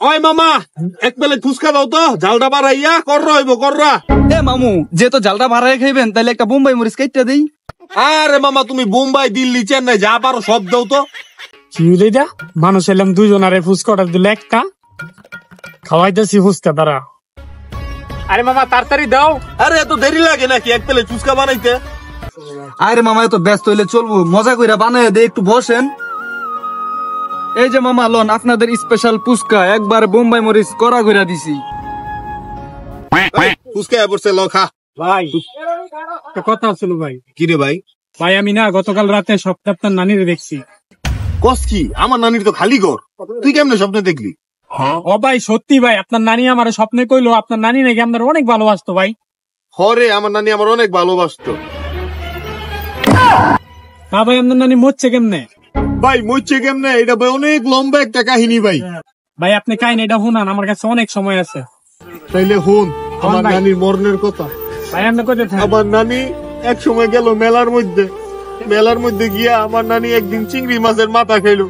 ওই মামা এক প্লেট ফুচকা দাও তো, ঝালটা বাড়াইয়া কররা হইব কররা। এ মামু যে তো ঝালটা বাড়াই খাইবেন তাইলে একটা বোম্বাই মরিচ কাইটা দেই। আরে মামা তুমি বোম্বাই দিল্লি চেন্নাই যা পারো সব দাও তো। চিউরিটা মানুষ এলাম দুজন, আরে ফুচকা অর্ডার দিল একটা, খাওয়াইতেছি ফুচকা তারা। আরে মামা তাড়াতাড়ি দাও। আরে এত দেরি লাগে নাকি এক প্লেট ফুচকা বানাইতে? আরে মামা এত ব্যস্ত হইলে চলবো, মজা কইরা বানায় দে, একটু বসেন। এই যে মামা লন আপনাদের স্পেশাল ফুচকা, একবার বোম্বাই মরিচ করা কইরা দিছি। ফুচকা পড়ছে ল খা। ভাই একটা কথা ছিল ভাই। কি রে ভাই? ভাই আমি না গতকাল রাতে স্বপ্নে আপনার নানিরে দেখছি। কস কি? আমার নানির তো খালি ঘর, তুই কেমনে স্বপ্নে দেখলি? ও ভাই সত্যি ভাই, আপনার নানি আমার স্বপ্নে কইলো আপনার নানি নাকি আপনার অনেক ভালোবাসতো ভাই। হরে আমার নানি আমার অনেক ভালোবাসতো। হ্যাঁ ভাই, আপনার নানি মরছে কেমনে? ভাই মরছে কেমনে এটা ভাই অনেক লম্বা একটা কাহিনী ভাই। ভাই আপনি কাহিনী এটা শুনান, আমার কাছে অনেক সময় আছে। তাইলে হুন আমার ভাই। নানির মরণের কথা। ভাই আপনি কোথায় থাকেন? আমার নানি এক সময় গেল মেলার মধ্যে গিয়া আমার নানি একদিন চিংড়ি মাছের মাথা খাইলো।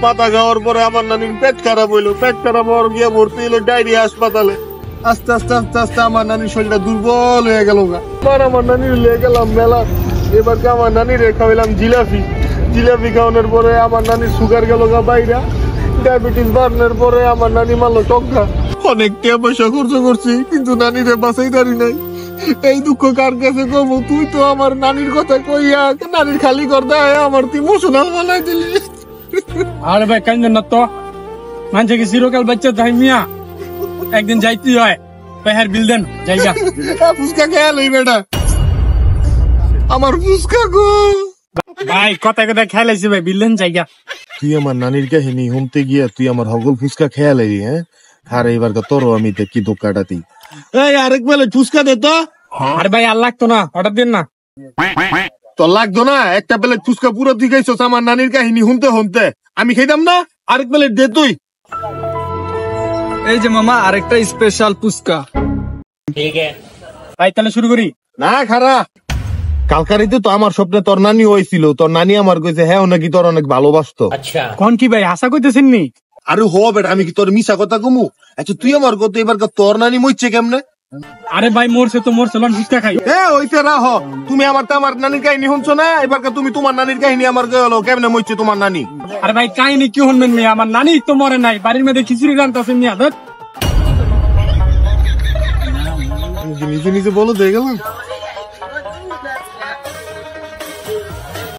মাথা খাওয়ার পরে আমার নানির পেট খারাপ হইলো, পেট খারাপ হওয়ার গিয়া ভর্তি হইলো ডায়রিয়া হাসপাতালে। আস্তে আস্তে আস্তে আস্তে আমার নানির শরীরটা দুর্বল হয়ে গেল। এবার আমার নানির লিয়ে গেলাম মেলা, এবার আমার নানির খাওয়াইলাম জিলাপি খাওয়ানোর পরে আমার নানির সুগার গেল গা বাইরা, ডায়াবেটিস বাড়ানোর পরে আমার নানি মারলো টঙ্কা। অনেক টাকা পয়সা খরচ করছি কিন্তু নানিরে বাঁচাই দাঁড়ি নাই। এই দুঃখ কার কাছে কমু? তুই তো আমার নানির কথা কইয়া নানির খালি কর দেয় আমার তুই ইমোশনাল বানাই দিলি। আরে ভাই কাইন্দেন না তো, মানুষে কি চিরকাল বাচ্চা তাই মিয়া, একদিন যাইতেই হয়। পেহার বিল দেন জায়গা। ফুচকা খেয়াল এই বেটা আমার ফুচকা গো। ভাই কথা কথা খেলাইছি ভাই, বিল দেন জায়গা। তুই আমার নানির কাহিনী শুনতে গিয়া তুই আমার হগল ফুচকা খেয়াল এই। হ্যাঁ আর এবার তোরও আমি দেখি দোকাটাতি। এই আরেক বেলা ফুচকা দে তো। আরে ভাই আর লাগতো না, অর্ডার দিন না। তোর লাগতো না? একটা প্লেট ফুচকা পুরো তুই খাইছস আমার নানির কাহিনী শুনতে আমি খাইতাম না? আরেক প্লেট দে তুই। এই যে মামা আরেকটা স্পেশাল ফুচকা। ভাই তাহলে শুরু করি। না খারা, কালকারিতে তো আমার স্বপ্নে তোর নানি হয়েছিল। তোর নানি আমার কইছে হ্যাঁ নাকি তোর অনেক ভালোবাসতো। কোন কি ভাই আশা করতেছেন নি? আরে হ বেটা, আমি কি তোর মিশা কথা কমু? আচ্ছা তুই আমার কত এবার তোর নানি মরছে কেমনে? আরে ভাই মরছে তো মরছে, লন ফুচকা খাই। ওইতে রাহ, তুমি আমার নানির কাহিনী শুনছো না? এবার তুমি তোমার নানির কাহিনী আমার গেলো কেমনে মরছে তোমার নানি। আরে ভাই কাহিনী কি শুনবেন মিয়া, আমার নানি তো মরে নাই, বাড়ির মধ্যে খিচুড়ি রান্তাছে মিয়া। নিজে নিজে বলো দিয়ে গেলাম।